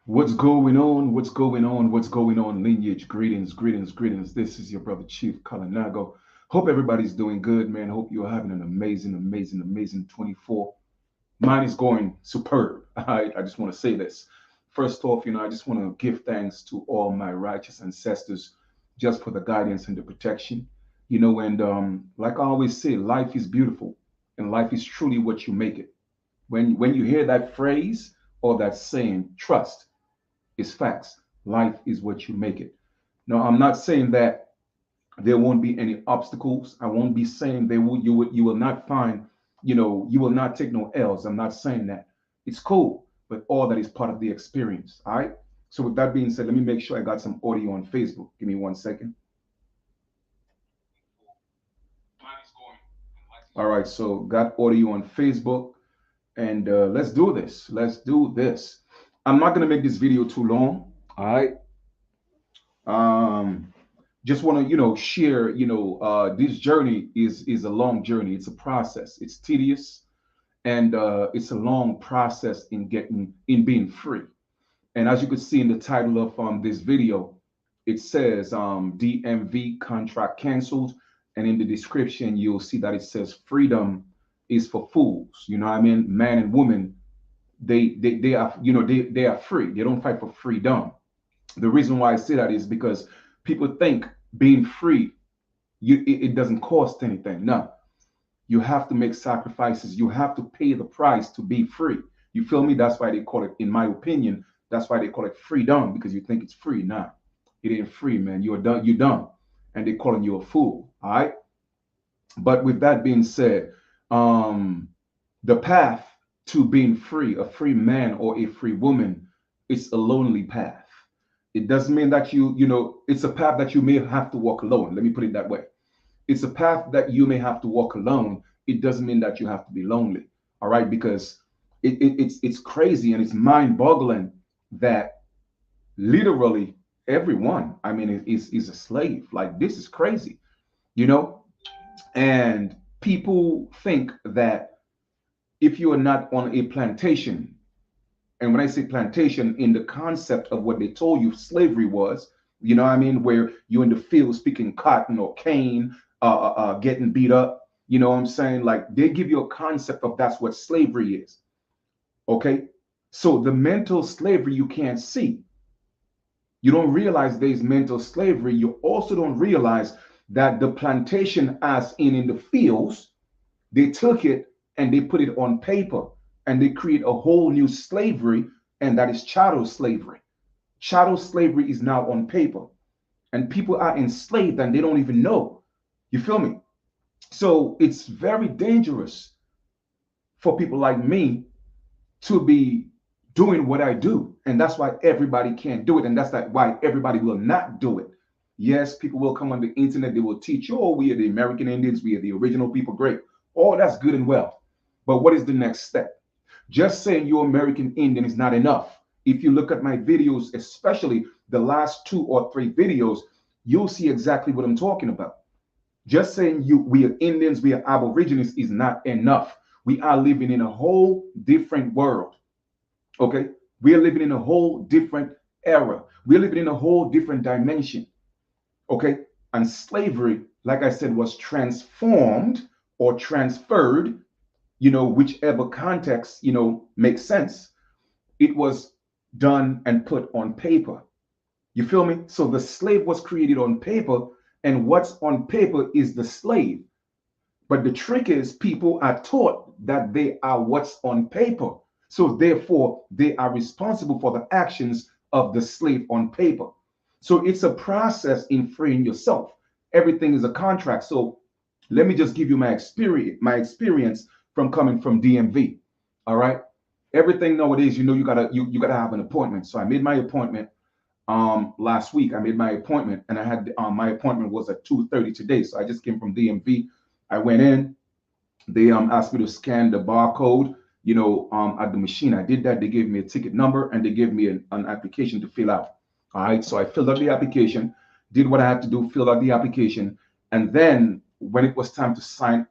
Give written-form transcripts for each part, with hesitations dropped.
What's going on? What's going on? What's going on? Lineage, greetings, greetings, greetings. This is your brother Chief Kalanago. Hope everybody's doing good, man. Hope you're having an amazing, amazing, amazing 24. Mine is going superb. I just want to say this. First off, I just want to give thanks to all my righteous ancestors just for the guidance and the protection. And like I always say, life is beautiful and life is truly what you make it. When you hear that phrase or that saying, trust is facts. Life is what you make it. Now, I'm not saying that there won't be any obstacles. I won't be saying you will not find, you will not take no L's. I'm not saying that. It's cool, but all that is part of the experience. All right. So with that being said, let me make sure I got some audio on Facebook. Give me 1 second. All right. So got audio on Facebook, and let's do this. Let's do this. I'm not gonna make this video too long. All right. Um, just want to share. This journey is a long journey. It's a process. It's tedious, and it's a long process in being free. And as you can see in the title of this video, it says DMV Contract Cancelled, and in the description you'll see that it says freedom is for fools. You know what I mean? Man and woman, they are they are free. They don't fight for freedom. The reason why I say that is because people think being free, it doesn't cost anything. No, you have to make sacrifices. You have to pay the price to be free. You feel me? That's why they call it, in my opinion, that's why they call it freedom, because you think it's free. Nah, it ain't free, man. You're done. You're done, and they calling you a fool. All right. But with that being said, um, the path to being free, a free man or a free woman, it's a lonely path. It doesn't mean that it's a path that you may have to walk alone. Let me put it that way. It's a path that you may have to walk alone. It doesn't mean that you have to be lonely. All right, because it's crazy and it's mind-boggling that literally everyone, I mean, is a slave. Like, this is crazy, you know? And people think that if you are not on a plantation, and when I say plantation, in the concept of what they told you slavery was, you know what I mean, where you're in the field picking cotton or cane, getting beat up, you know what I'm saying? Like, they give you a concept of that's what slavery is. Okay. So the mental slavery you can't see. You don't realize there's mental slavery. You also don't realize that the plantation, as in the fields, they took it and they put it on paper and they create a whole new slavery, and that is chattel slavery. Chattel slavery is now on paper, and people are enslaved and they don't even know. You feel me? So it's very dangerous for people like me to be doing what I do. And that's why everybody can't do it. And that's why everybody will not do it. Yes, people will come on the internet, they will teach you, oh, we are the American Indians, we are the original people. Great. Oh, that's good and well. But what is the next step? Just saying you're American Indian is not enough. If you look at my videos, especially the last 2 or 3 videos, you'll see exactly what I'm talking about. Just saying we are Indians, we are Aborigines is not enough. We are living in a whole different world. Okay? We are living in a whole different era. We're living in a whole different dimension. Okay? And slavery, like I said, was transformed or transferred, whichever context, makes sense. It was done and put on paper. You feel me? So the slave was created on paper, and what's on paper is the slave. But the trick is people are taught that they are what's on paper. So therefore, they are responsible for the actions of the slave on paper. So it's a process in freeing yourself. Everything is a contract. So let me just give you my experience from coming from DMV. All right. Everything nowadays, you gotta have an appointment. So I made my appointment last week. I made my appointment, and I had my appointment was at 2:30 today. So I just came from DMV. I went in. They asked me to scan the barcode, at the machine. I did that. They gave me a ticket number and they gave me an application to fill out. All right. So I filled out the application, did what I had to do, filled out the application, and then when it was time to sign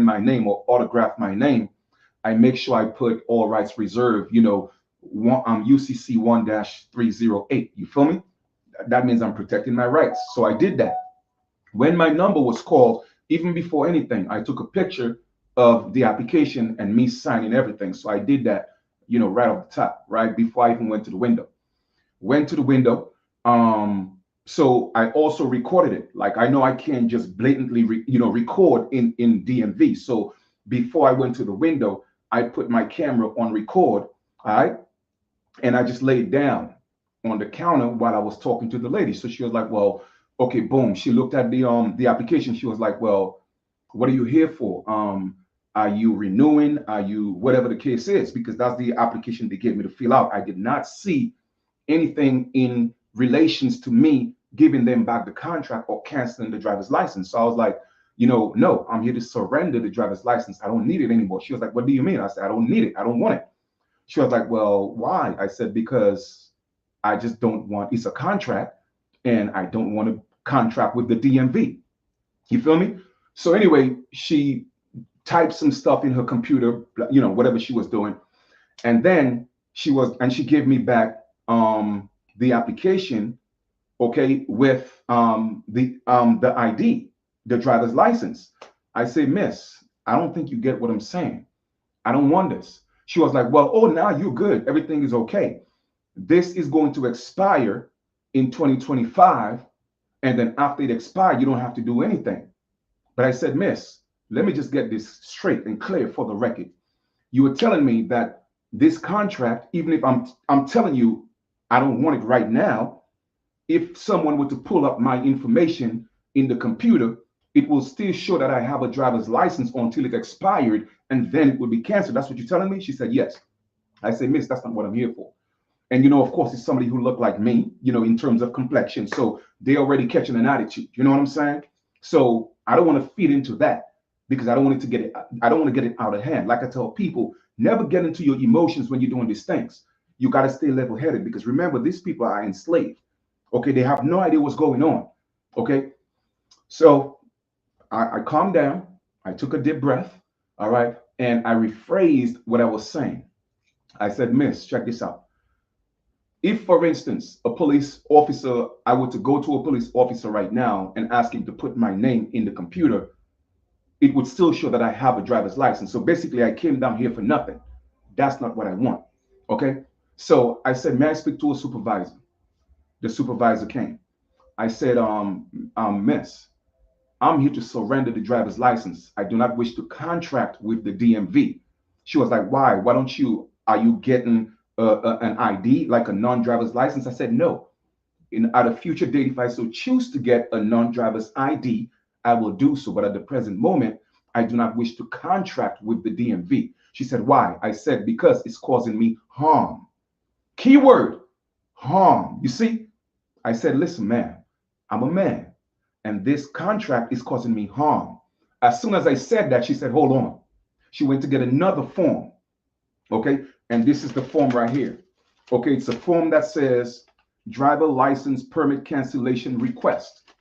my name or autograph my name, I make sure I put all rights reserved, UCC 1-308. You feel me? That means I'm protecting my rights. So I did that. When my number was called, even before anything, I took a picture of the application and me signing everything. So I did that, right off the top, right before I even went to the window. Went to the window. So I also recorded it. Like, I know I can't just blatantly, record in DMV. So before I went to the window, I put my camera on record. All right. And I just laid down on the counter while I was talking to the lady. So she was like, well, okay, boom. She looked at the application. She was like, well, what are you here for? Are you renewing? Are you whatever the case is? Because that's the application they gave me to fill out. I did not see anything in relations to me giving them back the contract or canceling the driver's license. So I was like, no, I'm here to surrender the driver's license. I don't need it anymore. She was like, what do you mean? I said, I don't need it. I don't want it. She was like, well, why? I said, because I just don't want, it's a contract and I don't want to contract with the DMV. You feel me? So anyway, she typed some stuff in her computer, whatever she was doing. And then she gave me back the application, okay, with the ID, the driver's license. I say, miss, I don't think you get what I'm saying. I don't want this. She was like, well, oh, now you're good. Everything is okay. This is going to expire in 2025. And then after it expires, you don't have to do anything. But I said, miss, let me just get this straight and clear for the record. You were telling me that this contract, even if I'm telling you I don't want it right now, if someone were to pull up my information in the computer, it will still show that I have a driver's license until it expired, and then it will be canceled. That's what you're telling me? She said, yes. I said, miss, that's not what I'm here for. And, of course, it's somebody who looked like me, in terms of complexion. So they already catching an attitude. You know what I'm saying? So I don't want to feed into that because I don't want to get it out of hand. Like I tell people, never get into your emotions when you're doing these things. You got to stay level headed because remember, these people are enslaved. Okay. They have no idea what's going on. Okay. So I calmed down. I took a deep breath. All right. And I rephrased what I was saying. I said, miss, check this out. If, for instance, a police officer, I were to go to a police officer right now and ask him to put my name in the computer, it would still show that I have a driver's license. So basically, I came down here for nothing. That's not what I want. Okay. So I said, may I speak to a supervisor? The supervisor came. I said, miss, I'm here to surrender the driver's license. I do not wish to contract with the DMV. She was like, why? Are you getting an ID, like a non-driver's license? I said, no. At a future date, if I so choose to get a non-driver's ID, I will do so. But at the present moment, I do not wish to contract with the DMV. She said, why? I said, because it's causing me harm. Keyword, harm. You see, I said, listen, man, I'm a man, and this contract is causing me harm. As soon as I said that, she said, hold on. She went to get another form. Okay. And this is the form right here. Okay. It's a form that says driver license permit cancellation request.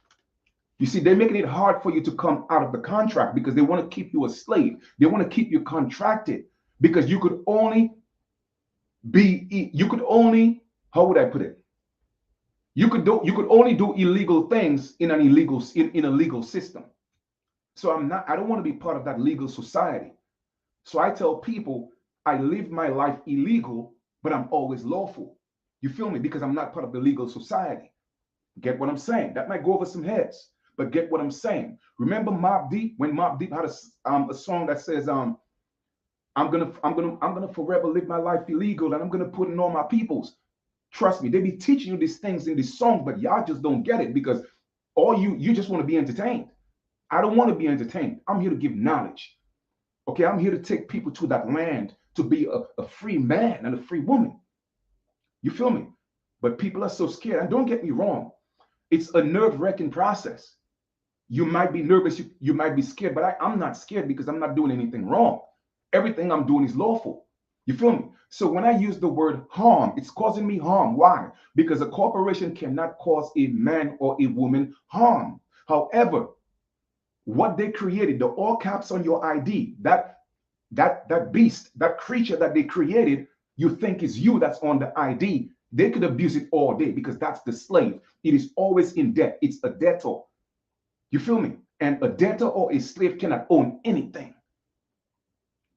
You see, they're making it hard for you to come out of the contract because they want to keep you a slave. They want to keep you contracted because you could only, how would I put it? You could only do illegal things in a legal system. So I don't want to be part of that legal society. So I tell people I live my life illegal, but I'm always lawful. You feel me? Because I'm not part of the legal society. Get what I'm saying? That might go over some heads, but get what I'm saying. Remember Mobb Deep, when Mobb Deep had a song that says, I'm gonna forever live my life illegal, and I'm gonna put in all my peoples. Trust me, they be teaching you these things in these songs, but y'all just don't get it because you just want to be entertained. I don't want to be entertained. I'm here to give knowledge. Okay, I'm here to take people to that land to be a free man and a free woman. You feel me? But people are so scared. And don't get me wrong, it's a nerve-wracking process. You might be nervous, you might be scared, but I'm not scared because I'm not doing anything wrong. Everything I'm doing is lawful. You feel me? So when I use the word harm, it's causing me harm. Why? Because a corporation cannot cause a man or a woman harm. However, what they created, the all caps on your ID, that beast, that creature that they created, You think it's you that's on the ID. They could abuse it all day because that's the slave. It is always in debt. It's a debtor. You feel me? And a debtor or a slave cannot own anything.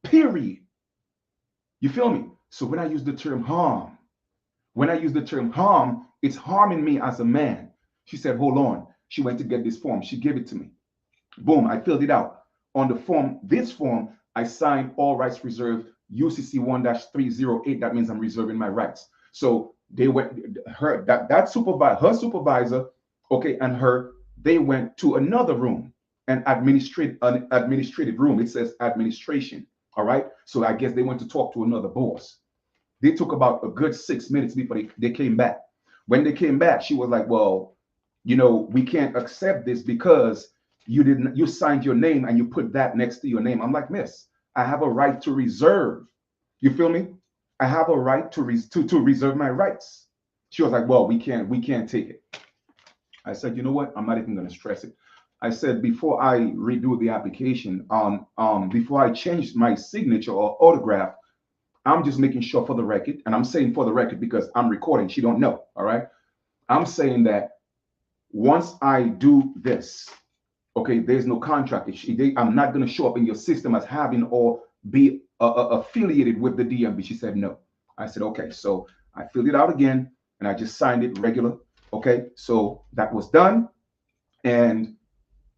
Period. You feel me? So when I use the term harm, it's harming me as a man. She said, hold on. She went to get this form. She gave it to me. Boom, I filled it out. On the form, this form, I signed all rights reserved UCC 1-308. That means I'm reserving my rights. So they went, her supervisor, okay, and her, they went to another room, an administrative room. It says administration. All right. So I guess they went to talk to another boss. They took about a good 6 minutes before they came back. When they came back, she was like, well, we can't accept this because you signed your name and you put that next to your name. I'm like, miss, I have a right to reserve. You feel me? I have a right to reserve my rights. She was like, well, we can't take it. I said, you know what? I'm not even going to stress it. I said, before I redo the application, before I change my signature or autograph, I'm just making sure for the record, and I'm saying for the record because I'm recording. She don't know. All right. I'm saying that once I do this, okay, there's no contract. I'm not going to show up in your system as having or be affiliated with the DMV. She said no. I said, okay. So I filled it out again and I just signed it regular. Okay. So that was done and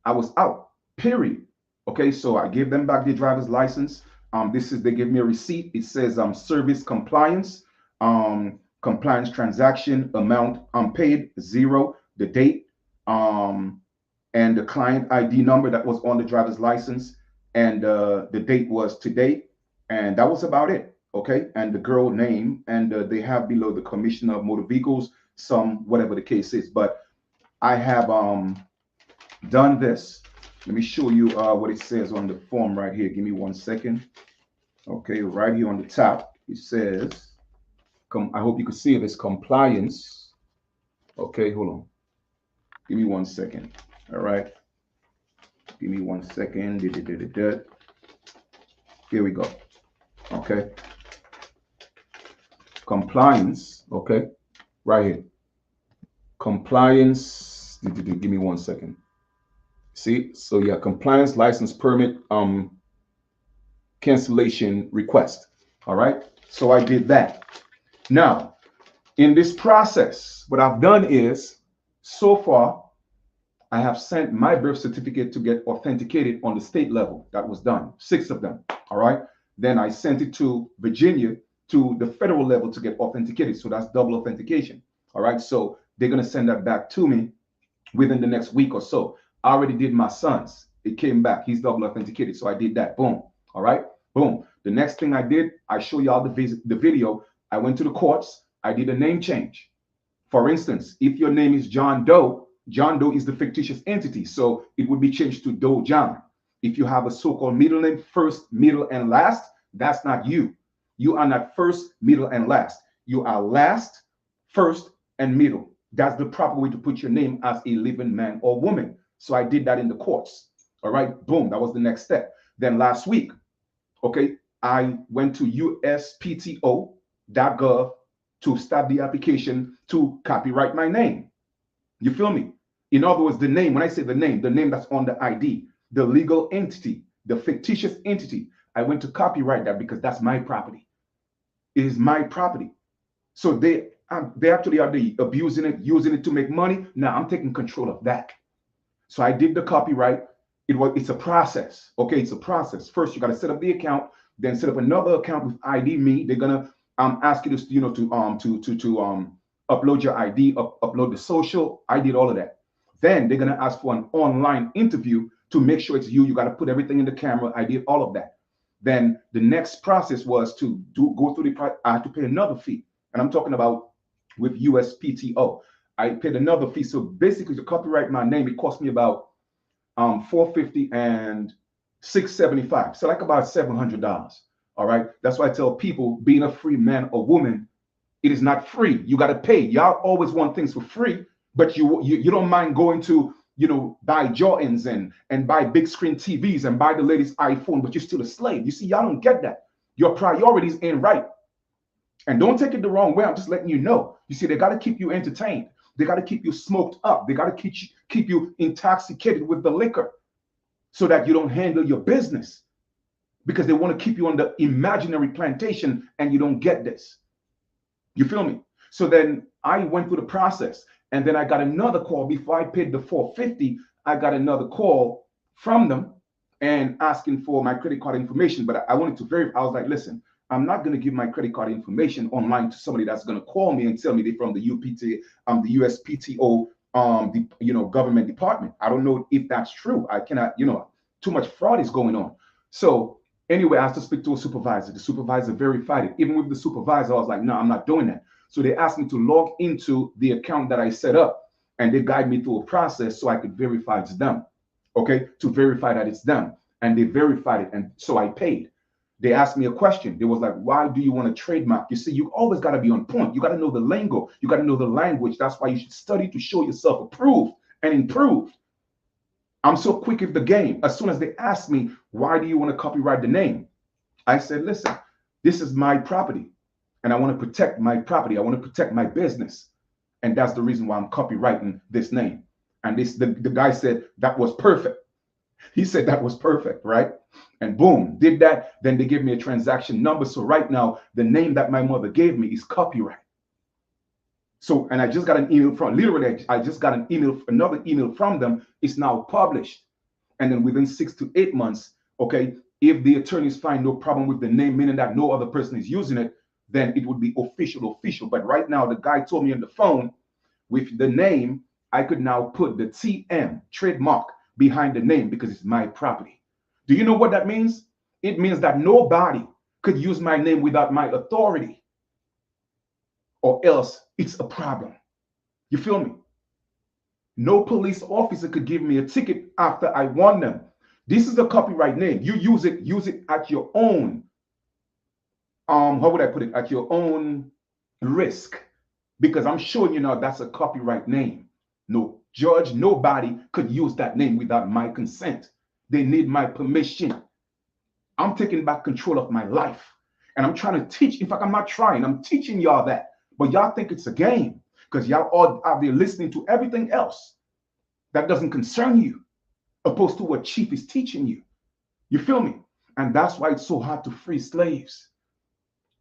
I was out, period. Okay. So I gave them back their driver's license. They give me a receipt. It says service compliance, compliance transaction amount unpaid, 0, the date, and the client ID number that was on the driver's license, and the date was today, and that was about it. Okay, and the girl name, and they have below the commissioner of motor vehicles, some whatever the case is. But I have done this. Let me show you what it says on the form right here. Give me 1 second. Okay, right here on the top, it says, I hope you can see this, compliance. Okay, hold on. Give me 1 second. All right. Give me 1 second. Here we go. Okay. Compliance. Okay. Right here. Compliance. Give me 1 second. See? So yeah, compliance license permit cancellation request. All right. So I did that. Now, in this process, what I've done is, so far, I have sent my birth certificate to get authenticated on the state level. That was done, 6 of them. All right. Then I sent it to Virginia to the federal level to get authenticated. So that's double authentication. All right. So they're going to send that back to me within the next week or so. I already did my son's. It came back. He's double authenticated. So I did that. Boom. All right. Boom. The next thing I did, I show y'all the video. I went to the courts. I did a name change. For instance, if your name is John Doe is the fictitious entity. So it would be changed to Doe John. If you have a so-called middle name, first, middle, and last, that's not you. You are not first, middle, and last. You are last, first, and middle. That's the proper way to put your name as a living man or woman. So I did that in the courts. All right. Boom. That was the next step. Then last week, okay, I went to uspto.gov to start the application to copyright my name. You feel me? In other words, the name, when I say the name that's on the ID, the legal entity, the fictitious entity, I went to copyright that because that's my property. It is my property. So they actually are abusing it, using it to make money. Now I'm taking control of that. So I did the copyright. It's a process. Okay, it's a process. First, you got to set up the account, then set up another account with ID me. They're gonna ask you to upload your ID, upload the social. I did all of that. Then they're gonna ask for an online interview to make sure it's you. You got to put everything in the camera. I did all of that. Then the next process was to go through I had to pay another fee, and I'm talking about with USPTO. I paid another fee. So basically, to copyright my name, it cost me about $450 and $675. So like about $700. All right. That's why I tell people, being a free man or woman, it is not free. You got to pay. Y'all always want things for free, but you don't mind going to, buy Jordans and buy big screen TVs and buy the latest iPhone, but you're still a slave. You see, y'all don't get that. Your priorities ain't right. And don't take it the wrong way. I'm just letting you know. You see, they got to keep you entertained. They got to keep you smoked up. They got to keep you intoxicated with the liquor so that you don't handle your business, because they want to keep you on the imaginary plantation and you don't get this. You feel me? So then I went through the process, and then I got another call before I paid the $450. I got another call from them and asking for my credit card information, but I wanted to verify. I was like, listen, I'm not going to give my credit card information online to somebody that's going to call me and tell me they're from the UPT, the USPTO, government department. I don't know if that's true. I cannot, too much fraud is going on. So anyway, I have to speak to a supervisor. The supervisor verified it. Even with the supervisor, I was like, no, I'm not doing that. So they asked me to log into the account that I set up, and they guide me through a process so I could verify it's them. Okay, to verify that it's them. And they verified it. And so I paid. They asked me a question. They was like, why do you want to trademark? You see, you always got to be on point. You got to know the lingo. You got to know the language. That's why you should study to show yourself approved and improved. I'm so quick at the game. As soon as they asked me, why do you want to copyright the name? I said, listen, this is my property, and I want to protect my property. I want to protect my business. And that's the reason why I'm copywriting this name. And the guy said, that was perfect. He said that was perfect, right? And boom, did that. Then they gave me a transaction number. So right now, the name that my mother gave me is copyright. So, and I just got an email from, literally, I just got an email, another email from them. It's now published. And then within 6 to 8 months, okay, if the attorneys find no problem with the name, meaning that no other person is using it, then it would be official. But right now, the guy told me on the phone, with the name, I could now put the TM trademark behind the name because it's my property. Do you know what that means? It means that nobody could use my name without my authority, or else it's a problem. You feel me? No police officer could give me a ticket after I won them. This is a copyright name. You use it at your own, how would I put it? At your own risk, because I'm showing you now that's a copyright name. No judge, nobody could use that name without my consent. They need my permission. I'm taking back control of my life. And I'm trying to teach. In fact, I'm not trying. I'm teaching y'all that. But y'all think it's a game because y'all all out there listening to everything else that doesn't concern you, opposed to what Chief is teaching you. You feel me? And that's why it's so hard to free slaves.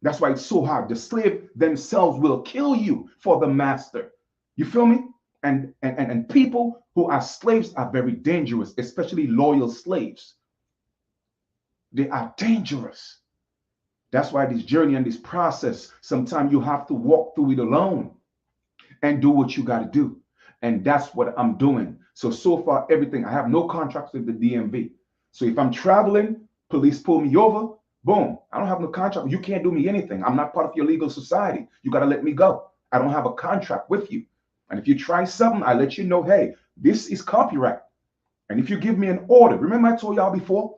That's why it's so hard. The slave themselves will kill you for the master. You feel me? And people who are slaves are very dangerous, especially loyal slaves. They are dangerous. That's why this journey and this process, sometimes you have to walk through it alone and do what you got to do. And that's what I'm doing. So far, everything. I have no contracts with the DMV. So if I'm traveling, police pull me over, boom, I don't have no contract. You can't do me anything. I'm not part of your legal society. You got to let me go. I don't have a contract with you. And if you try something, I let you know, hey, this is copyright. And if you give me an order, remember I told y'all before,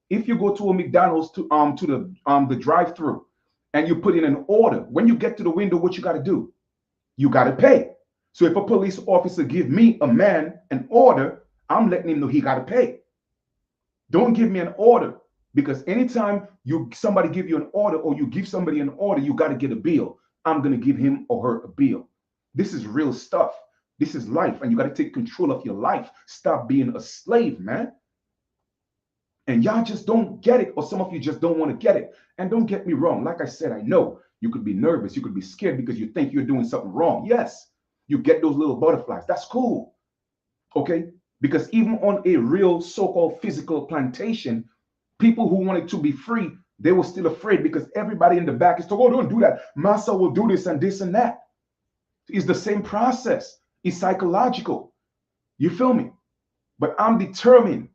if you go to a McDonald's to the drive-through and you put in an order, when you get to the window, what you got to do? You got to pay. So if a police officer give me a man an order, I'm letting him know he got to pay. Don't give me an order, because anytime somebody give you an order or you give somebody an order, you got to get a bill. I'm going to give him or her a bill. This is real stuff. This is life, and you got to take control of your life. Stop being a slave, man. And y'all just don't get it, or some of you just don't want to get it. And don't get me wrong. Like I said, I know you could be nervous. You could be scared because you think you're doing something wrong. Yes, you get those little butterflies. That's cool. Okay? Because even on a real so-called physical plantation, people who wanted to be free, they were still afraid because everybody in the back is told, oh, don't do that. Massa will do this and that. It's the same process. It's psychological. You feel me? But I'm determined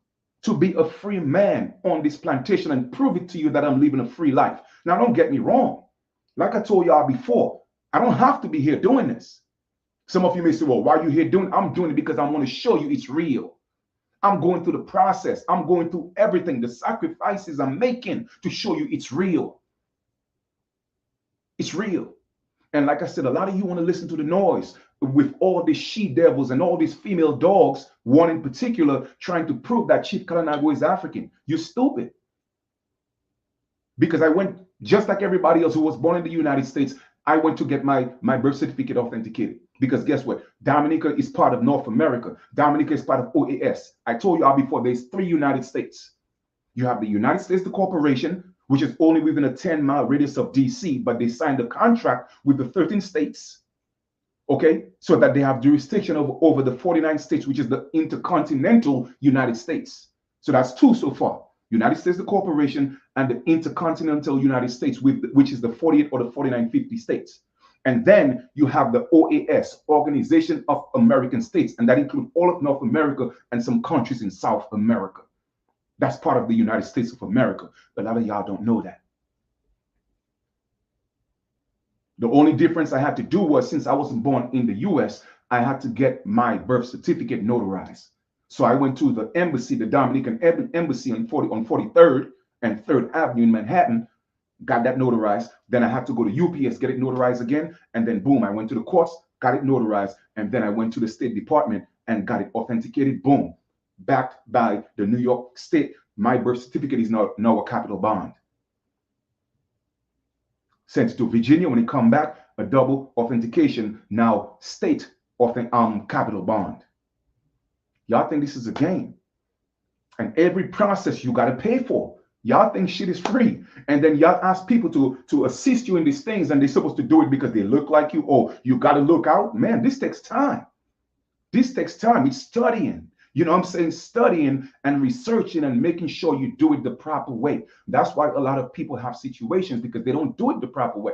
to be a free man on this plantation and prove it to you that I'm living a free life. Now, don't get me wrong. Like I told y'all before, I don't have to be here doing this. Some of you may say, well, why are you here doing it? I'm doing it because I want to show you it's real. I'm going through the process. I'm going through everything, the sacrifices I'm making to show you it's real. It's real. And like I said, a lot of you want to listen to the noise with all these she devils and all these female dogs, one in particular, trying to prove that Chief Kalanago is African. You're stupid. Because I went just like everybody else who was born in the United States. I went to get my birth certificate authenticated because guess what? Dominica is part of North America. Dominica is part of OAS. I told you all before, there's 3 United States. You have the United States, the corporation, which is only within a 10-mile radius of DC, but they signed a contract with the 13 states, okay, so that they have jurisdiction over the 49 states, which is the intercontinental United States. So that's 2 so far. United States, the corporation, and the intercontinental United States, which is the 48 or the 4950 states. And then you have the OAS, Organization of American States, and that includes all of North America and some countries in South America. That's part of the United States of America. But a lot of y'all don't know that. The only difference I had to do was, since I wasn't born in the US, I had to get my birth certificate notarized. So I went to the embassy, the Dominican embassy on 43rd and 3rd Avenue in Manhattan, got that notarized. Then I had to go to UPS, get it notarized again. And then boom, I went to the courts, got it notarized. And then I went to the State Department and got it authenticated. Boom, backed by the New York State. My birth certificate is now a capital bond. Sent to Virginia. When it come back, a double authentication, now state capital bond. Y'all think this is a game. And every process you got to pay for. Y'all think shit is free. And then y'all ask people to assist you in these things, and they're supposed to do it because they look like you. Oh, you got to look out. Man, this takes time. This takes time. It's studying. You know what I'm saying? Studying and researching and making sure you do it the proper way. That's why a lot of people have situations, because they don't do it the proper way.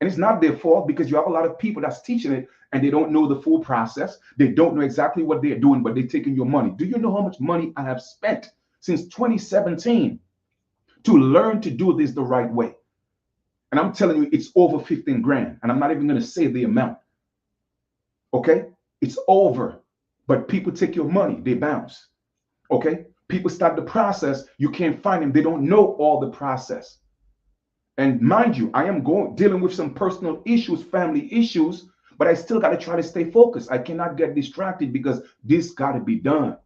And it's not their fault, because you have a lot of people that's teaching it and they don't know the full process. They don't know exactly what they're doing, but they're taking your money. Do you know how much money I have spent since 2017 to learn to do this the right way? And I'm telling you, it's over 15 grand. And I'm not even going to say the amount. Okay? It's over. But people take your money. They bounce. Okay? People start the process. You can't find them. They don't know all the process. And mind you, I am dealing with some personal issues, family issues, but I still got to try to stay focused. I cannot get distracted, because this got to be done.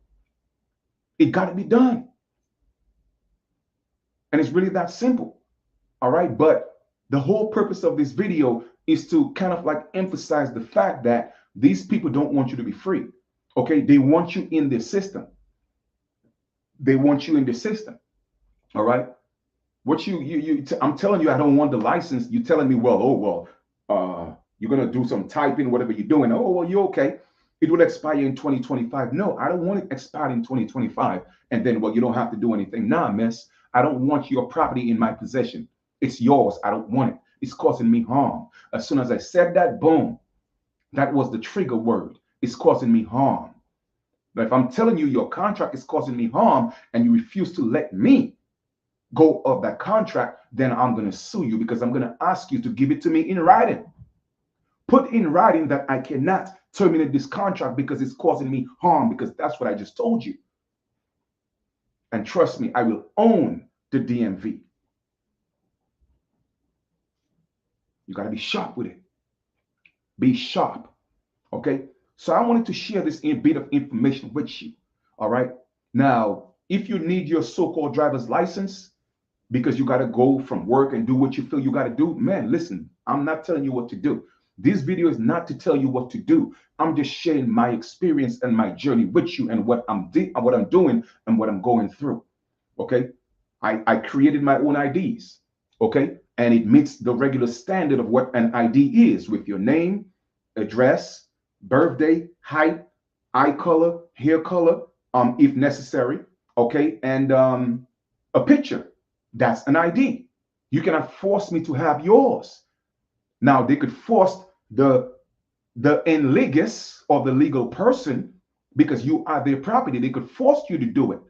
It got to be done. And it's really that simple. All right. But the whole purpose of this video is to kind of like emphasize the fact that these people don't want you to be free. Okay. They want you in the system. They want you in the system. All right. What I'm telling you, I don't want the license. You're telling me, well, you're going to do some typing, whatever you're doing. Oh, well, you're okay. It will expire in 2025. No, I don't want it expired in 2025. And then, well, you don't have to do anything. Nah, miss, I don't want your property in my possession. It's yours. I don't want it. It's causing me harm. As soon as I said that, boom, that was the trigger word. It's causing me harm. But if I'm telling you your contract is causing me harm and you refuse to let me go of that contract, then I'm going to sue you, because I'm going to ask you to give it to me in writing. Put in writing that I cannot terminate this contract because it's causing me harm, because that's what I just told you. And trust me, I will own the DMV. You got to be sharp with it. Be sharp. Okay. So I wanted to share this bit of information with you. All right. Now, if you need your so-called driver's license, because you got to go from work and do what you feel you got to do, man, listen, I'm not telling you what to do. This video is not to tell you what to do. I'm just sharing my experience and my journey with you, and what I'm doing and what I'm going through. Okay. I created my own IDs. Okay. And it meets the regular standard of what an ID is, with your name, address, birthday, height, eye color, hair color, if necessary. Okay. And a picture. That's an ID. You cannot force me to have yours. Now, they could force the in legis, or the legal person, because you are their property. They could force you to do it.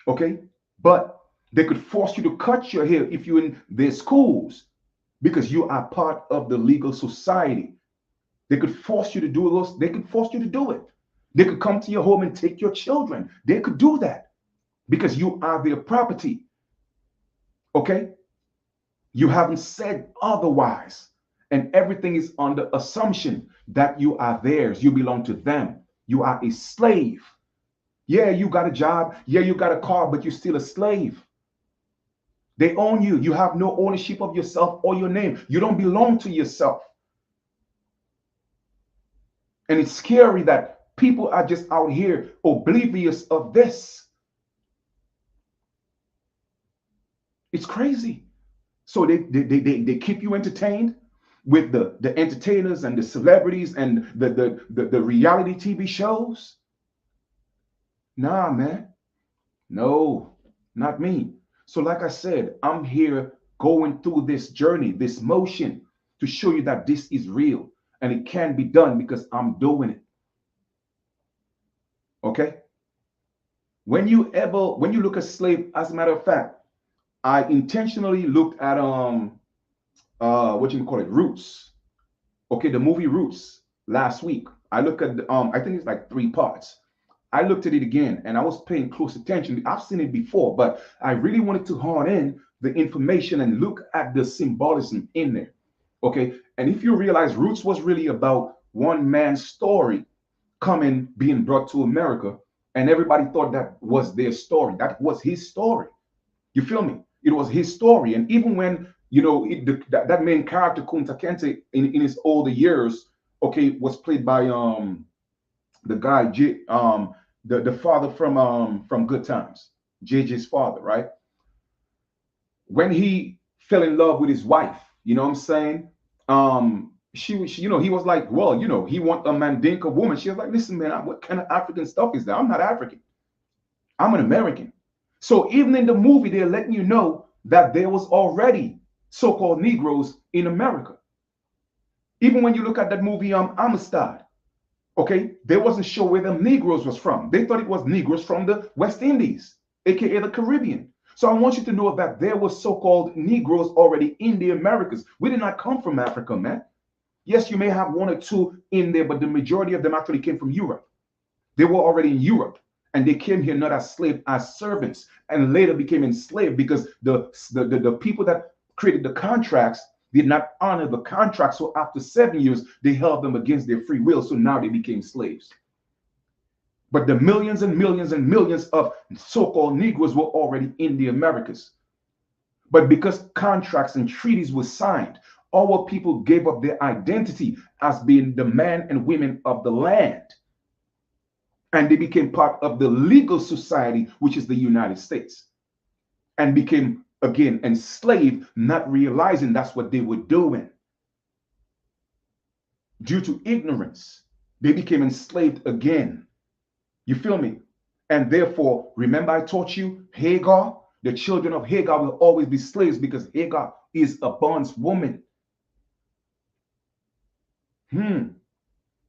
Okay. But they could force you to cut your hair if you're in their schools, because you are part of the legal society. They could force you to do those. They could force you to do it. They could come to your home and take your children. They could do that because you are their property. Okay. You haven't said otherwise. And everything is on the assumption that you are theirs. You belong to them. You are a slave. Yeah, you got a job. Yeah, you got a car, but you're still a slave. They own you. You have no ownership of yourself or your name. You don't belong to yourself. And it's scary that people are just out here oblivious of this. It's crazy. So they keep you entertained with the entertainers and the celebrities and the reality TV shows. Nah, man. No, not me. So, like I said, I'm here going through this journey, this motion to show you that this is real and it can be done because I'm doing it. Okay? When you look at slave, as a matter of fact, I intentionally looked at what you call it, Roots. Okay, the movie Roots last week. I look at I think it's like 3 parts. I looked at it again and I was paying close attention. I've seen it before, but I really wanted to hone in the information and look at the symbolism in there. Okay. And if you realize Roots was really about one man's story coming, being brought to America, and everybody thought that was their story. That was his story. You feel me? It was his story. And even when, that main character, Kunta Kinte, in his older years, okay, was played by the guy, the father from Good Times, JJ's father, right? When he fell in love with his wife, you know what I'm saying? He was like, well, he want a Mandinka woman. She was like, listen, man, what kind of African stuff is that? I'm not African. I'm an American. So even in the movie, they're letting you know that there was already so-called Negroes in America. Even when you look at that movie, Amistad, okay, they wasn't sure where them Negroes was from. They thought it was Negroes from the West Indies, aka the Caribbean. So I want you to know that there was so-called Negroes already in the Americas. We did not come from Africa, man. Yes, you may have one or two in there, but the majority of them actually came from Europe. They were already in Europe, and they came here not as slaves, as servants, and later became enslaved because the people that created the contracts did not honor the contract. So after 7 years, they held them against their free will. So now they became slaves. But the millions and millions and millions of so-called Negroes were already in the Americas. But because contracts and treaties were signed, our people gave up their identity as being the men and women of the land. And they became part of the legal society, which is the United States, and became, again, enslaved, not realizing that's what they were doing. Due to ignorance, they became enslaved again. You feel me? And therefore, remember I taught you Hagar? The children of Hagar will always be slaves because Hagar is a bondswoman.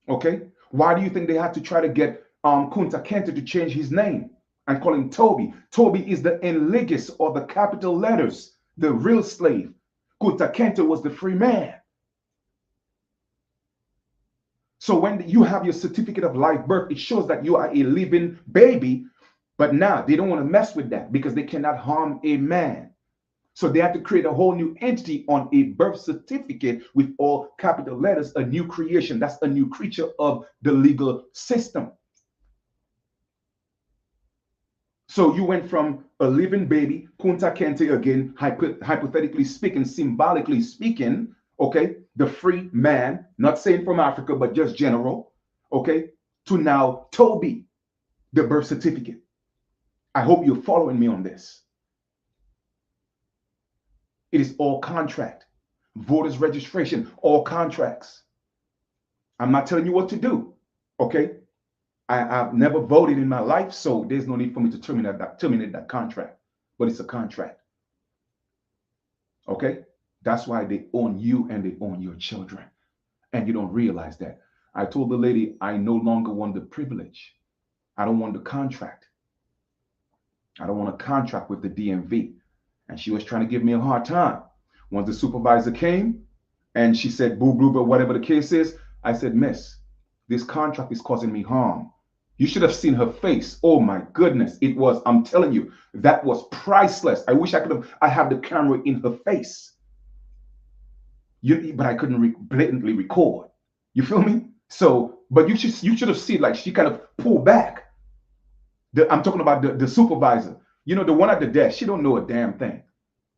Okay? Why do you think they had to try to get Kunta Kinte to change his name and call him Toby? Toby is the enligus, or the capital letters, the real slave. Kunta Kinte was the free man. So when you have your certificate of live birth, it shows that you are a living baby. But now they don't want to mess with that because they cannot harm a man. So they have to create a whole new entity on a birth certificate with all capital letters, a new creation. That's a new creature of the legal system. So you went from a living baby, Kunta Kinte, again, hypothetically speaking, symbolically speaking, okay, the free man, not saying from Africa, but just general, okay, to now Toby, the birth certificate. I hope you're following me on this. It is all contract. Voters registration, all contracts. I'm not telling you what to do, okay? I've never voted in my life, so there's no need for me to terminate that contract. But it's a contract. Okay? That's why they own you and they own your children. And you don't realize that. I told the lady, I no longer want the privilege. I don't want the contract. I don't want a contract with the DMV. And she was trying to give me a hard time. Once the supervisor came and she said, boo, boo, but whatever the case is, I said, miss, this contract is causing me harm. You should have seen her face. Oh my goodness. It was, I'm telling you, that was priceless. I wish I had the camera in her face. But I couldn't blatantly record. You feel me? So, but you should have seen, like, she kind of pulled back. I'm talking about the supervisor. You know, the one at the desk, she don't know a damn thing.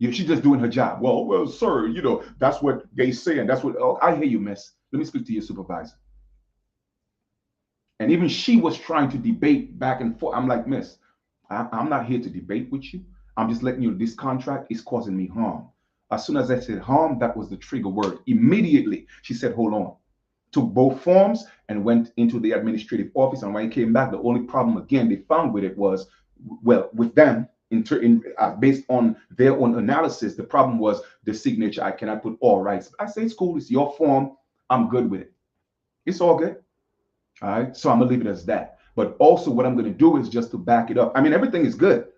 She's just doing her job. Well, sir, that's what they say, and that's what. Oh, I hear you, miss. Let me speak to your supervisor. And even she was trying to debate back and forth. I'm like, miss, I'm not here to debate with you. I'm just letting you know this contract is causing me harm. As soon as I said harm, that was the trigger word. Immediately, she said, hold on. Took both forms and went into the administrative office. And when he came back, the only problem again they found with it was, well, with them, based on their own analysis, the problem was the signature. I cannot put all rights. I say it's cool. It's your form. I'm good with it. It's all good. All right. So I'm going to leave it as that. But also what I'm going to do is just to back it up. I mean, everything is good,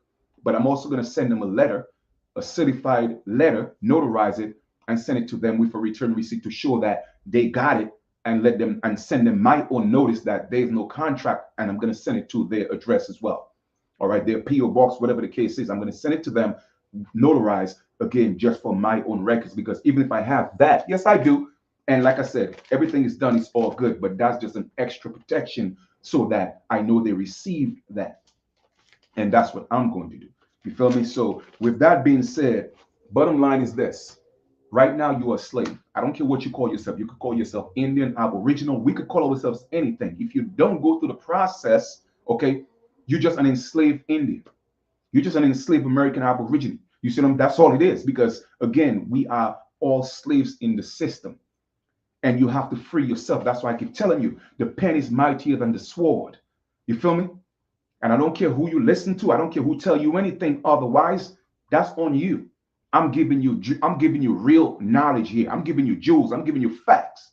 but I'm also going to send them a letter, a certified letter, notarize it, and send it to them with a return receipt to show that they got it, and let them and send them my own notice that there's no contract, and I'm going to send it to their address as well. All right, their PO box, whatever the case is, I'm going to send it to them, notarized again, just for my own records. Because even if I have that, yes, I do. And like I said, everything is done, it's all good, but that's just an extra protection so that I know they received that. And that's what I'm going to do. You feel me? So with that being said, bottom line is this. Right now, you are a slave. I don't care what you call yourself. You could call yourself Indian, Aboriginal. We could call ourselves anything. If you don't go through the process, okay, you're just an enslaved Indian. You're just an enslaved American Aborigine. You see them? That's all it is. Because again, we are all slaves in the system. And you have to free yourself. That's why I keep telling you, the pen is mightier than the sword. You feel me? And I don't care who you listen to. I don't care who tell you anything otherwise. That's on you. I'm giving you real knowledge here. I'm giving you jewels. I'm giving you facts.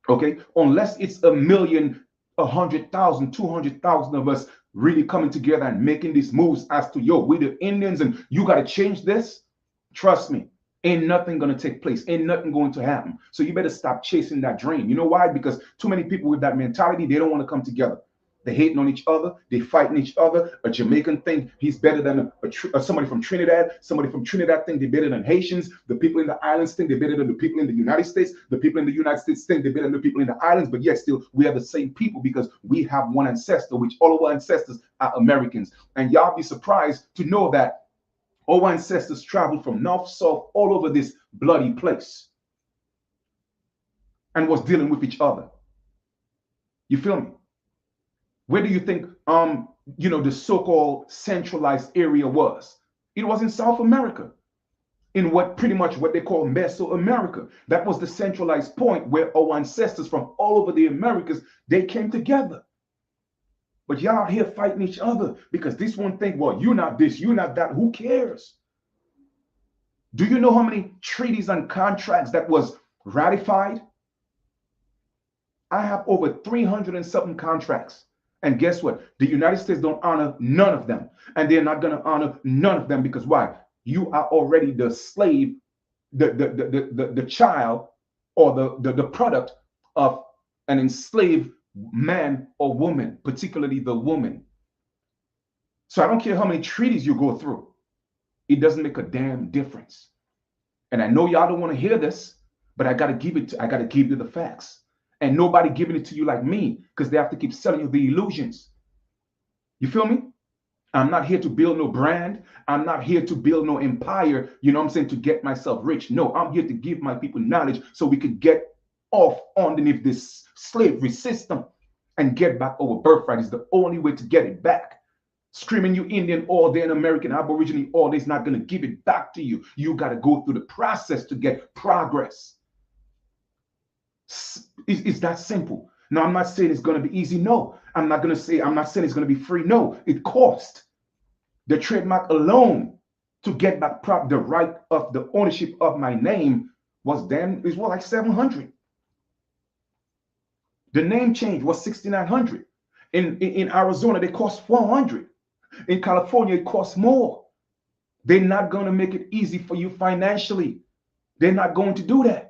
Okay? Unless it's 1,000,000, 100,000, 200,000 of us really coming together and making these moves as to, yo, we the Indians and you got to change this. Trust me, ain't nothing going to take place. Ain't nothing going to happen. So you better stop chasing that dream. You know why? Because too many people with that mentality, they don't want to come together. They hating on each other. They fighting each other. A Jamaican think he's better than somebody from Trinidad. Somebody from Trinidad think they're better than Haitians. The people in the islands think they're better than the people in the United States. The people in the United States think they're better than the people in the islands. But yet still, we are the same people because we have one ancestor, which all of our ancestors are Americans. And y'all be surprised to know that our ancestors traveled from north, south, all over this bloody place and was dealing with each other. You feel me? Where do you think the so-called centralized area was? It was in South America, in pretty much what they call Mesoamerica. That was the centralized point where our ancestors from all over the Americas, they came together. But y'all here fighting each other because this one thing, well, you're not this, you're not that. Who cares? Do you know how many treaties and contracts that was ratified? I have over 300 and something contracts. And guess what? The United States don't honor none of them. And they're not going to honor none of them because why? You are already the slave, the child, or the product of an enslaved man or woman, particularly the woman. So I don't care how many treaties you go through. It doesn't make a damn difference. And I know y'all don't want to hear this, but I got to give you the facts. And nobody giving it to you like me because they have to keep selling you the illusions. You feel me? I'm not here to build no brand. I'm not here to build no empire, you know what I'm saying, to get myself rich. No, I'm here to give my people knowledge so we could get off underneath this slavery system and get back our birthright. Is the only way to get it back. Screaming you Indian all day and American Aborigine all day is not going to give it back to you. You got to go through the process to get progress. It's that simple. Now, I'm not saying it's going to be easy. No, I'm not saying it's going to be free. No, it cost. The trademark alone to get back the right of the ownership of my name was like 700. The name change was 6,900. In Arizona, they cost 400. In California, it costs more. They're not going to make it easy for you financially. They're not going to do that.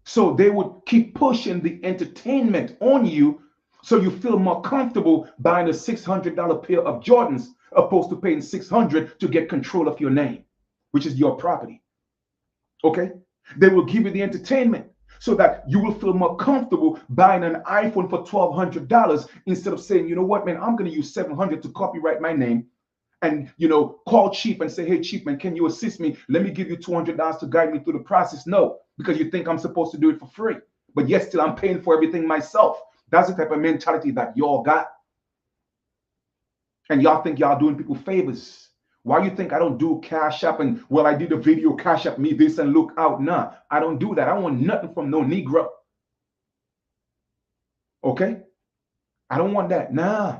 So they would keep pushing the entertainment on you so you feel more comfortable buying a $600 pair of Jordans opposed to paying $600 to get control of your name, which is your property. Okay? They will give you the entertainment so that you will feel more comfortable buying an iPhone for $1,200 instead of saying, you know what, man, I'm going to use $700 to copyright my name and call Chief and say, hey, Chief, man, can you assist me? Let me give you $200 to guide me through the process. No, because you think I'm supposed to do it for free. But yet still I'm paying for everything myself. That's the type of mentality that y'all got. And y'all think y'all doing people favors. Why you think I don't do Cash App and, well, I did a video, Cash App me this and look out? Nah, I don't do that. I don't want nothing from no Negro. Okay? I don't want that. Nah.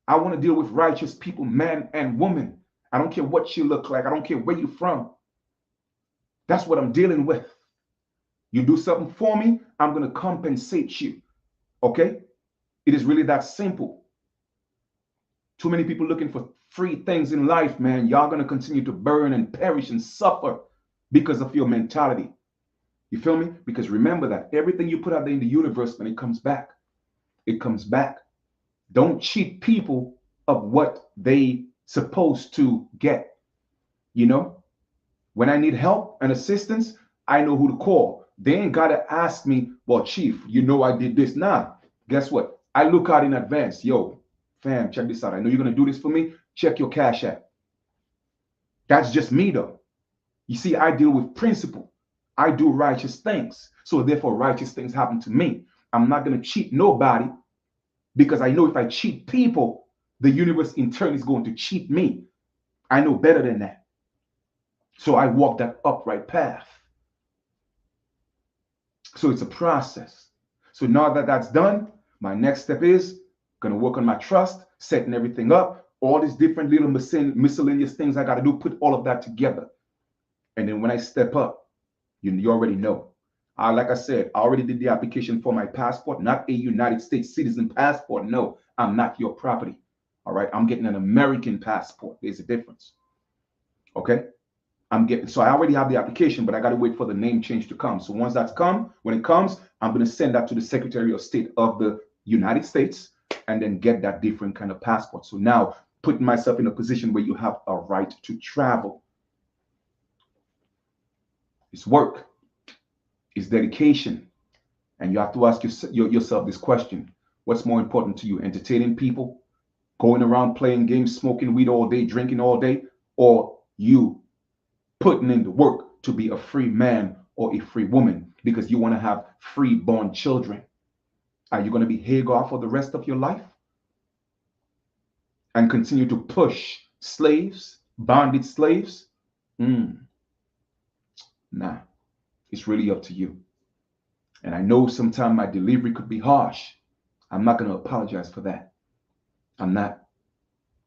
I want to deal with righteous people, man and woman. I don't care what you look like. I don't care where you're from. That's what I'm dealing with. You do something for me, I'm going to compensate you. Okay? It is really that simple. Too many people looking for free things in life, man. Y'all going to continue to burn and perish and suffer because of your mentality. You feel me? Because remember that everything you put out there in the universe, when it comes back, it comes back. Don't cheat people of what they supposed to get. When I need help and assistance, I know who to call. They ain't got to ask me, well, Chief, I did this. Nah, guess what? I look out in advance. Yo, fam, check this out. I know you're going to do this for me. Check your Cash App. That's just me, though. You see, I deal with principle. I do righteous things. So therefore, righteous things happen to me. I'm not going to cheat nobody, because I know if I cheat people, the universe in turn is going to cheat me. I know better than that. So I walk that upright path. So it's a process. So now that that's done, my next step is going to work on my trust, setting everything up, all these different little miscellaneous things I got to do, put all of that together. And then when I step up, you already know. Like I said, I already did the application for my passport, not a United States citizen passport. No, I'm not your property. All right. I'm getting an American passport. There's a difference. Okay. So I already have the application, but I got to wait for the name change to come. So once when it comes, I'm going to send that to the Secretary of State of the United States and then get that different kind of passport. So now putting myself in a position where you have a right to travel. It's work. It's dedication. And you have to ask yourself this question. What's more important to you? Entertaining people, going around playing games, smoking weed all day, drinking all day, or you putting in the work to be a free man or a free woman because you want to have free born children? Are you going to be Hagar for the rest of your life and continue to push slaves, bonded slaves? Nah, it's really up to you. And I know sometimes my delivery could be harsh. I'm not going to apologize for that. I'm not,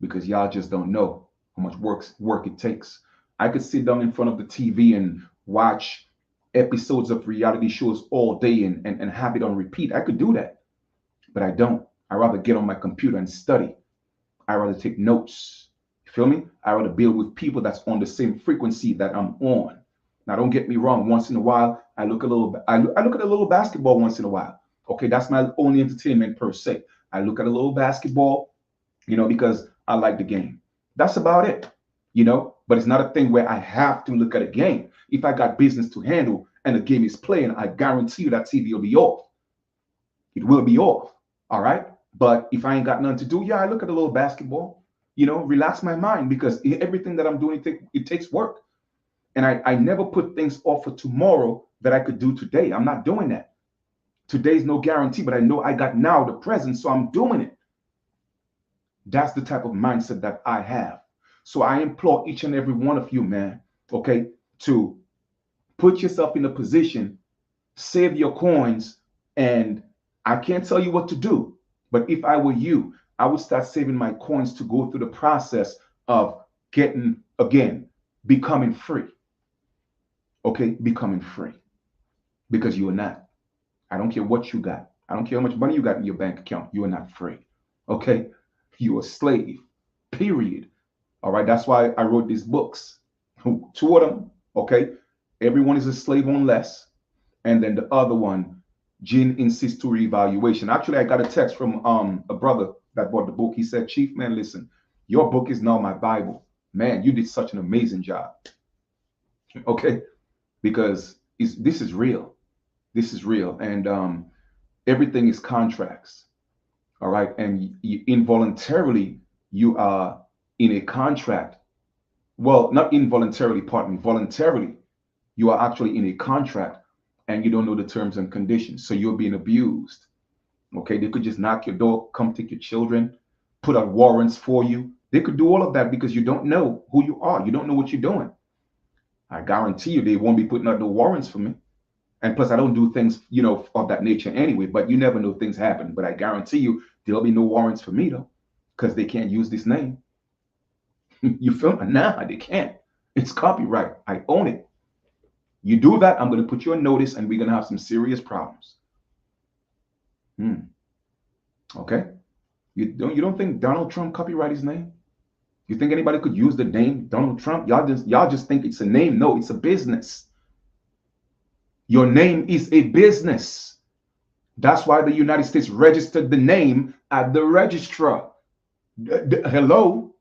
because y'all just don't know how much work it takes. I could sit down in front of the TV and watch episodes of reality shows all day and have it on repeat. I could do that, but I don't. I rather get on my computer and study. I rather take notes. You feel me? I rather build with people that's on the same frequency that I'm on. Now, don't get me wrong. Once in a while, I look at a little basketball once in a while. Okay, that's my only entertainment per se. I look at a little basketball, because I like the game. That's about it, But it's not a thing where I have to look at a game. If I got business to handle and the game is playing, I guarantee you that TV will be off. It will be off. All right. But if I ain't got nothing to do, I look at a little basketball, relax my mind, because everything that I'm doing, it takes work. And I never put things off for tomorrow that I could do today. I'm not doing that. Today's no guarantee, but I know I got now the present, so I'm doing it. That's the type of mindset that I have. So I implore each and every one of you, man, okay, to put yourself in a position, save your coins, and I can't tell you what to do, but if I were you, I would start saving my coins to go through the process of becoming free. Okay, becoming free, because you are not. I don't care what you got. I don't care how much money you got in your bank account. You are not free. Okay, you are a slave, period. All right, that's why I wrote these books. Two of them, okay? Everyone is a slave unless, and then the other one, Gene Insists to Reevaluation. Actually, I got a text from a brother that bought the book. He said, Chief, man, listen, your book is now my Bible. Man, you did such an amazing job. Okay, because this is real. This is real. And everything is contracts. All right. And involuntarily, you are in a contract. Well, not involuntarily, pardon me, voluntarily, you are actually in a contract and you don't know the terms and conditions. So you're being abused. Okay, they could just knock your door, come take your children, put out warrants for you. They could do all of that because you don't know who you are. You don't know what you're doing. I guarantee you they won't be putting out the warrants for me. And plus, I don't do things, of that nature anyway, but you never know things happen. But I guarantee you there'll be no warrants for me though, because they can't use this name. You feel me? Nah, they can't. It's copyright. I own it. You do that, I'm going to put you on notice and we're going to have some serious problems. Okay? You don't think Donald Trump copyrighted his name? You think anybody could use the name Donald Trump? Y'all just think it's a name. No, it's a business. Your name is a business. That's why the United States registered the name at the registrar. Hello?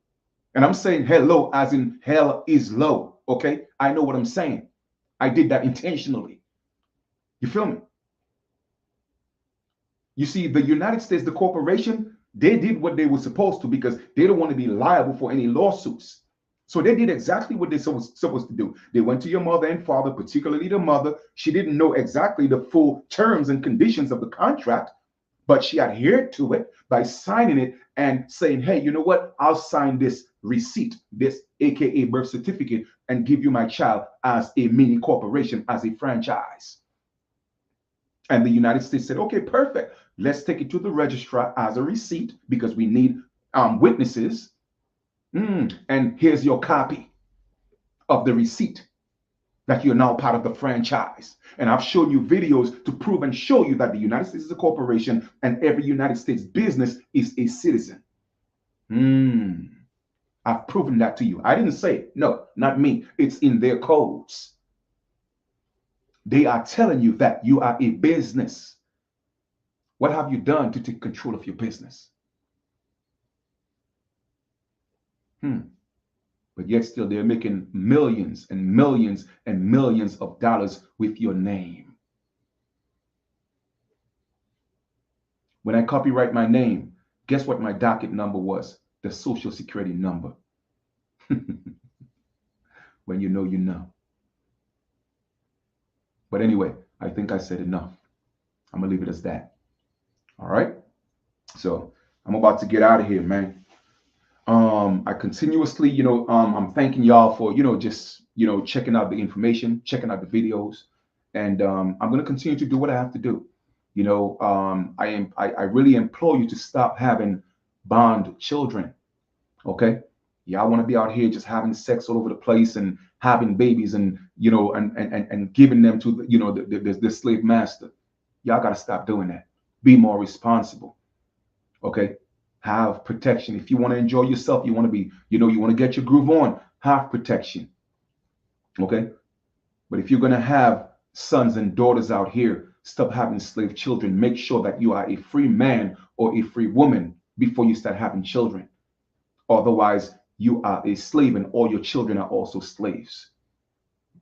And I'm saying hello as in hell is low. Okay? I know what I'm saying. I did that intentionally. You feel me? You see, the United States, the corporation, they did what they were supposed to because they don't want to be liable for any lawsuits. So they did exactly what they're supposed to do. They went to your mother and father, particularly the mother. She didn't know exactly the full terms and conditions of the contract, but she adhered to it by signing it and saying, hey, you know what? I'll sign this receipt, this AKA birth certificate, and give you my child as a mini corporation, as a franchise. And the United States said, okay, perfect. Let's take it to the registrar as a receipt because we need witnesses. And here's your copy of the receipt that you're now part of the franchise. And I've shown you videos to prove and show you that the United States is a corporation and every United States business is a citizen. I've proven that to you. I didn't say it. No, not me. It's in their codes. They are telling you that you are a business. What have you done to take control of your business? But yet still they're making millions and millions and millions of dollars with your name. When I copyright my name, guess what my docket number was? The social security number. When you know, you know. But anyway, I think I said enough. I'm going to leave it as that. All right. So I'm about to get out of here, man. I continuously, I'm thanking y'all for, just, checking out the information, checking out the videos. And I'm going to continue to do what I have to do. I really implore you to stop having bond children. Okay. Y'all want to be out here just having sex all over the place and having babies and, and giving them to, the slave master. Y'all got to stop doing that. Be more responsible. Okay. Have protection. If you want to enjoy yourself, you want to be, you want to get your groove on, have protection. Okay. But if you're going to have sons and daughters out here, stop having slave children. Make sure that you are a free man or a free woman before you start having children. Otherwise, you are a slave and all your children are also slaves.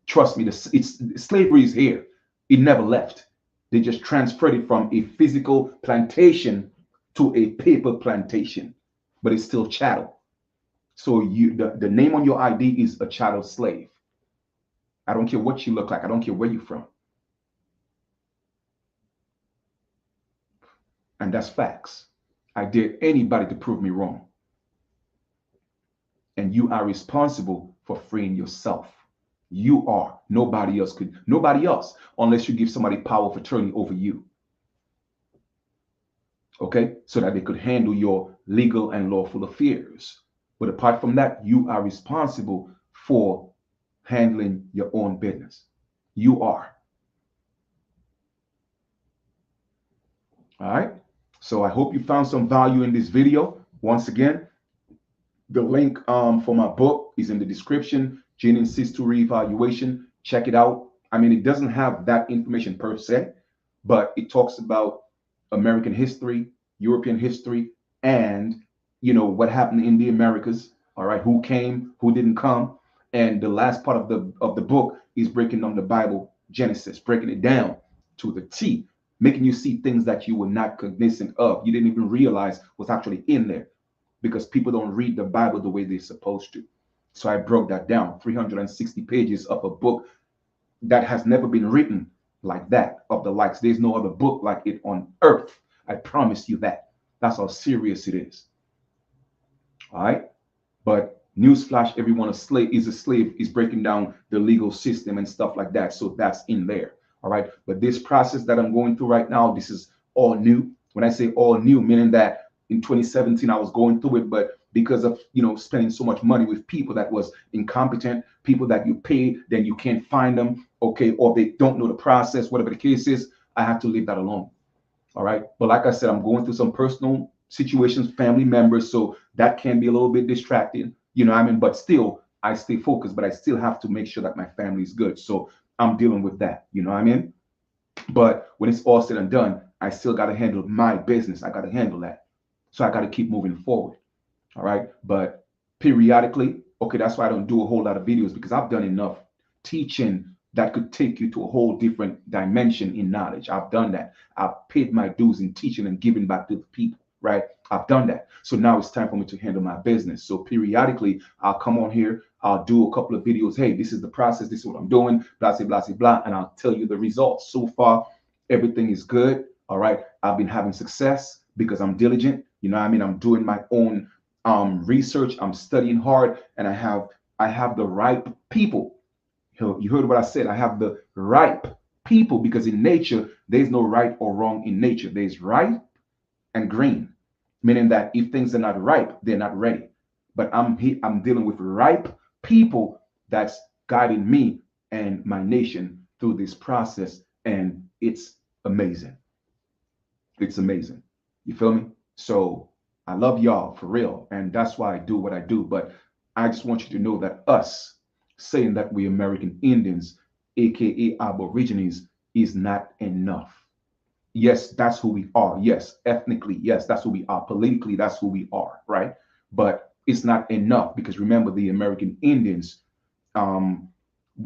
Trust me, slavery is here. It never left. They just transferred it from a physical plantation to a paper plantation, but it's still chattel. So the name on your ID is a chattel slave. I don't care what you look like. I don't care where you're from. And that's facts. I dare anybody to prove me wrong. And you are responsible for freeing yourself. You are. Nobody else could. Nobody else, unless you give somebody power of attorney over you. Okay, so that they could handle your legal and lawful affairs. But apart from that, you are responsible for handling your own business. You are. All right. So I hope you found some value in this video. Once again, the link for my book is in the description. Gene and Sister Reevaluation. Check it out. I mean, it doesn't have that information per se, but it talks about American history, European history, and what happened in the Americas. All right, who came, who didn't come, and the last part of the book is breaking down the Bible, Genesis, breaking it down to the T, making you see things that you were not cognizant of. You didn't even realize was actually in there. because people don't read the Bible the way they're supposed to. So I broke that down, 360 pages of a book that has never been written like that, of the likes. There's no other book like it on earth. I promise you that. That's how serious it is. All right. But newsflash, everyone is a slave, is breaking down the legal system and stuff like that. So that's in there. All right. But this process that I'm going through right now, this is all new. When I say all new, meaning that in 2017 I was going through it, but because of spending so much money with people that was incompetent, people that you pay, then you can't find them, okay, or they don't know the process, whatever the case is, I have to leave that alone. All right. But like I said, I'm going through some personal situations, family members, so that can be a little bit distracting, what I mean? But still, I stay focused, but I still have to make sure that my family is good. So I'm dealing with that, what I mean? But when it's all said and done, I still got to handle my business. I got to handle that. So I got to keep moving forward. All right. But periodically, okay, that's why I don't do a whole lot of videos, because I've done enough teaching that could take you to a whole different dimension in knowledge. I've done that. I've paid my dues in teaching and giving back to the people, right? I've done that. So now it's time for me to handle my business. So periodically, I'll come on here, I'll do a couple of videos. Hey, this is the process, this is what I'm doing, blah, blah, blah, blah, and I'll tell you the results. So far, everything is good. All right. I've been having success because I'm diligent. What I mean? I'm doing my own research. I'm studying hard, and I have the right people. You heard what I said. I have the ripe people, because in nature, there's no right or wrong in nature. There's ripe and green, meaning that if things are not ripe, they're not ready. But I'm dealing with ripe people that's guiding me and my nation through this process, and it's amazing. It's amazing. You feel me? So I love y'all for real, and that's why I do what I do. But I just want you to know that us saying that we American Indians, aka Aborigines, is not enough. Yes, that's who we are. Yes, ethnically, yes, that's who we are. Politically, that's who we are, right? But it's not enough, because remember, the American Indians, and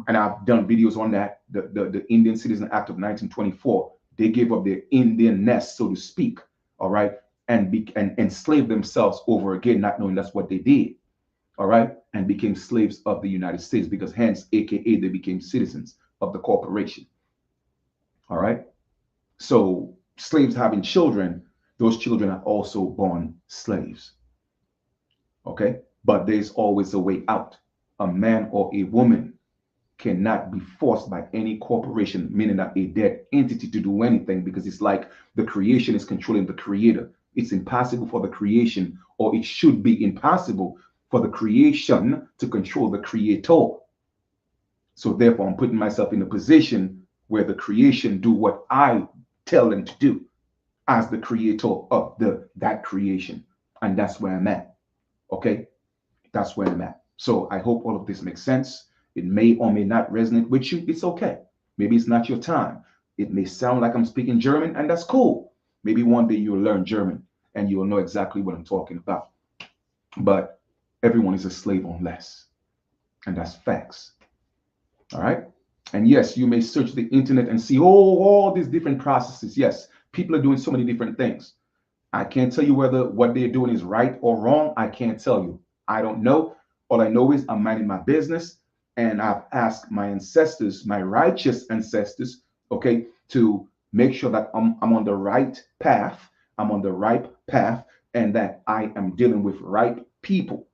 I've done videos on that, the Indian Citizen Act of 1924, they gave up their Indian nest, so to speak, all right, and enslaved themselves over again, not knowing that's what they did, all right, and became slaves of the United States, because hence, aka, they became citizens of the corporation, all right. So slaves having children, those children are also born slaves, okay. But there's always a way out. A man or a woman cannot be forced by any corporation, meaning that a dead entity, to do anything, because it's like the creation is controlling the creator. It's impossible for the creation, or it should be impossible for the creation to control the creator. So therefore, I'm putting myself in a position where the creation do what I tell them to do as the creator of that creation. And that's where I'm at. Okay? That's where I'm at. So I hope all of this makes sense. It may or may not resonate with you. It's okay. Maybe it's not your time. It may sound like I'm speaking German, and that's cool. Maybe one day you'll learn German and you'll know exactly what I'm talking about. But everyone is a slave on less. And that's facts. All right. And yes, you may search the internet and see, all these different processes. Yes, people are doing so many different things. I can't tell you whether what they're doing is right or wrong. I can't tell you. I don't know. All I know is I'm minding my business, and I've asked my ancestors, my righteous ancestors, okay, to make sure that I'm on the right path. I'm on the right path, and that I am dealing with right people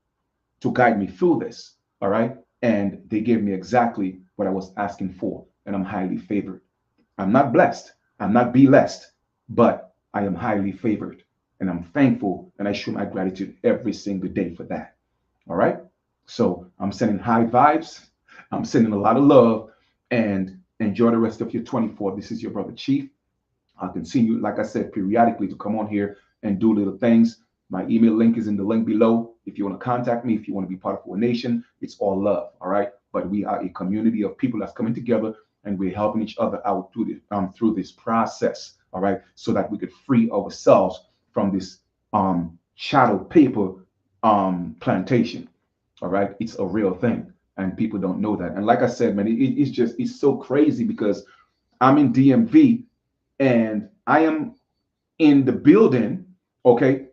to guide me through this. All right. And they gave me exactly what I was asking for, and I'm highly favored. I'm not blessed. I'm not blessed, but I am highly favored, and I'm thankful, and I show my gratitude every single day for that. All right. So I'm sending high vibes. I'm sending a lot of love, and enjoy the rest of your 24. This is your brother Chief. I'll continue, like I said, periodically to come on here and do little things. My email link is in the link below. If you want to contact me, if you want to be part of our nation, it's all love. All right. But we are a community of people that's coming together, and we're helping each other out through this process. All right. So that we could free ourselves from this chattel paper plantation. All right. It's a real thing, and people don't know that. And like I said, man, it's so crazy, because I'm in DMV and I am in the building. Okay.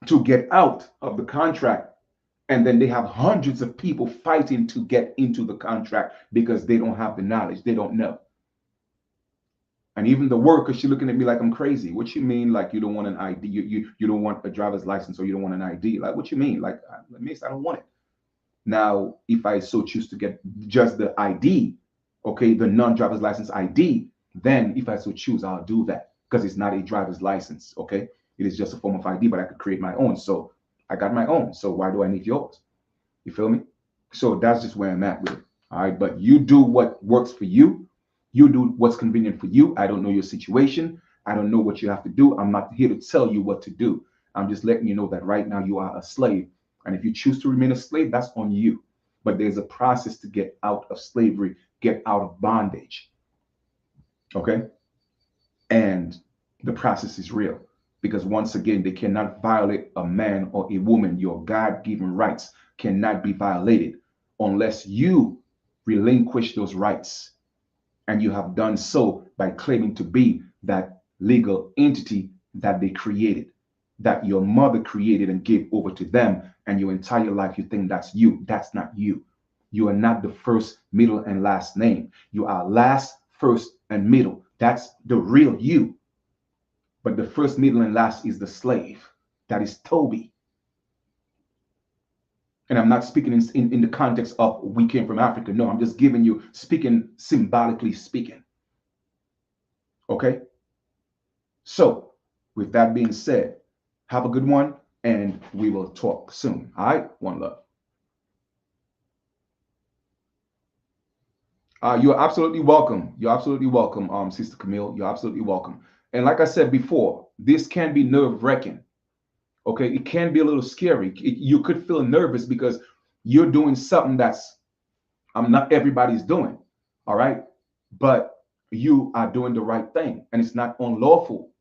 to get out of the contract. And then they have hundreds of people fighting to get into the contract because they don't have the knowledge. They don't know. And even the worker, she's looking at me like I'm crazy. What you mean? Like you don't want an ID? You don't want a driver's license, or you don't want an ID? Like what you mean? Like miss, I don't want it. Now, if I so choose to get just the ID, okay, the non-driver's license ID, then if I so choose, I'll do that because it's not a driver's license. Okay, it is just a form of ID, but I could create my own. So I got my own. So why do I need yours? You feel me? So that's just where I'm at with it. All right. But you do what works for you. You do what's convenient for you. I don't know your situation. I don't know what you have to do. I'm not here to tell you what to do. I'm just letting you know that right now you are a slave. And if you choose to remain a slave, that's on you. But there's a process to get out of slavery, get out of bondage. Okay. And the process is real because once again, they cannot violate a man or a woman. Your God-given rights cannot be violated unless you relinquish those rights. And you have done so by claiming to be that legal entity that they created, that your mother created and gave over to them. And your entire life, you think that's you. That's not you. You are not the first, middle, and last name. You are last, first, and middle. That's the real you. But the first, middle, and last is the slave. That is Toby. And I'm not speaking in the context of we came from Africa. No, I'm just giving you, speaking symbolically speaking. Okay? So, with that being said, have a good one, and we will talk soon. All right? One love. You're absolutely welcome. You're absolutely welcome, Sister Camille. You're absolutely welcome. And like I said before, this can be nerve-wracking. Okay, it can be a little scary. You could feel nervous because you're doing something that's not everybody's doing. All right, but you are doing the right thing, and it's not unlawful.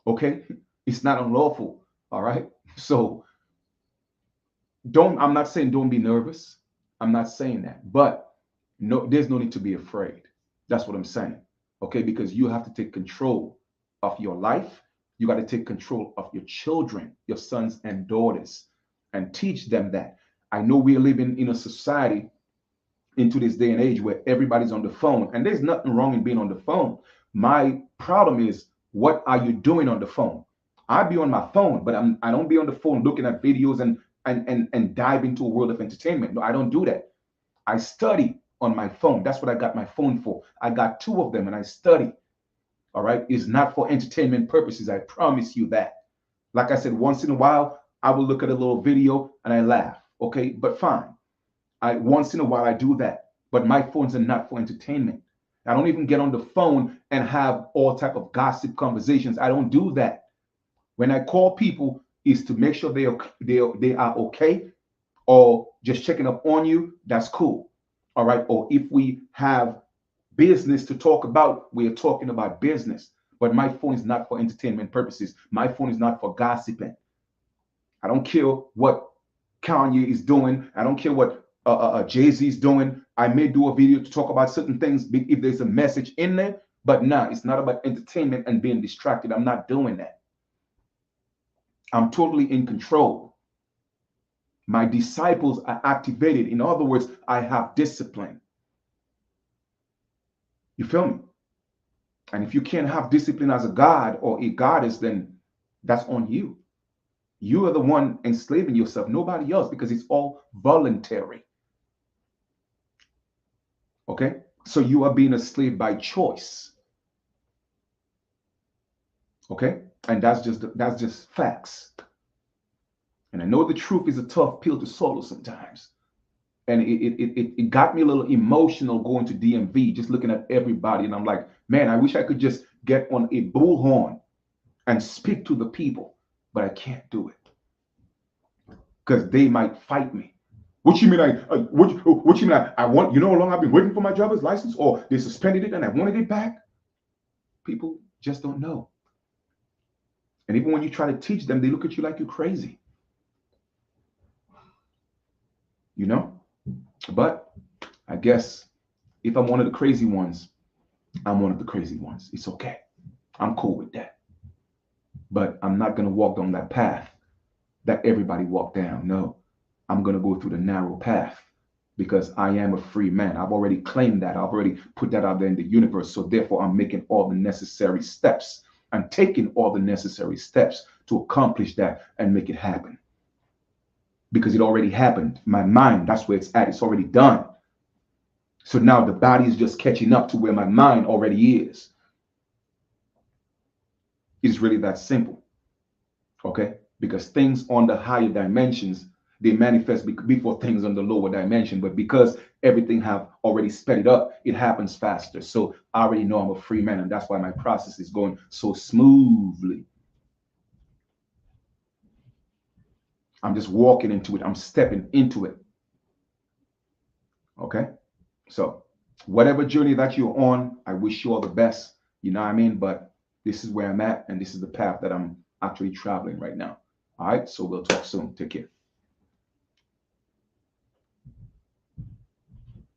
Okay, it's not unlawful. All right, so don't. I'm not saying don't be nervous. I'm not saying that, but no, there's no need to be afraid. That's what I'm saying. Okay, because you have to take control of your life. You got to take control of your children, your sons and daughters, and teach them that. I know we're living in a society into this day and age where everybody's on the phone, and there's nothing wrong in being on the phone. My problem is, what are you doing on the phone? I be on my phone, but I don't be on the phone looking at videos and dive into a world of entertainment. No, I don't do that. I study on my phone. That's what I got my phone for. I got two of them, and I study. All right, it's not for entertainment purposes. I promise you that. Like I said, once in a while, I will look at a little video and I laugh. Okay, but fine. Once in a while I do that, but my phones are not for entertainment. I don't even get on the phone and have all type of gossip conversations. I don't do that. When I call people, is to make sure they are okay, or just checking up on you. That's cool. All right. Or if we have business to talk about, we are talking about business. But my phone is not for entertainment purposes. My phone is not for gossiping. I don't care what Kanye is doing. I don't care what Jay-Z is doing. I may do a video to talk about certain things if there's a message in there, but nah, it's not about entertainment and being distracted. I'm not doing that. I'm totally in control. My disciples are activated. In other words, I have discipline. You feel me? And if you can't have discipline as a god or a goddess, then that's on you. You are the one enslaving yourself, nobody else, because it's all voluntary. Okay? So you are being a slave by choice. Okay? And that's just facts. And I know the truth is a tough pill to swallow sometimes. And it got me a little emotional going to DMV, just looking at everybody. And I'm like, man, I wish I could just get on a bullhorn and speak to the people, but I can't do it because they might fight me. What you mean? What you mean? I want, you know how long I've been waiting for my driver's license, or they suspended it and I wanted it back? People just don't know. And even when you try to teach them, they look at you like you're crazy. You know? But I guess if I'm one of the crazy ones, I'm one of the crazy ones. It's okay. I'm cool with that. But I'm not going to walk down that path that everybody walk down. No, I'm going to go through the narrow path because I am a free man. I've already claimed that. I've already put that out there in the universe. So therefore, I'm making all the necessary steps. I'm taking all the necessary steps to accomplish that and make it happen. Because it already happened. My mind, that's where it's at. It's already done. So now the body is just catching up to where my mind already is. It's really that simple. Okay? Because things on the higher dimensions, they manifest before things on the lower dimension. But because everything have already sped it up, it happens faster. So I already know I'm a free man, and that's why my process is going so smoothly. I'm just walking into it. I'm stepping into it. Okay? So whatever journey that you're on, I wish you all the best. You know what I mean? But this is where I'm at, and this is the path that I'm actually traveling right now. All right? So we'll talk soon. Take care.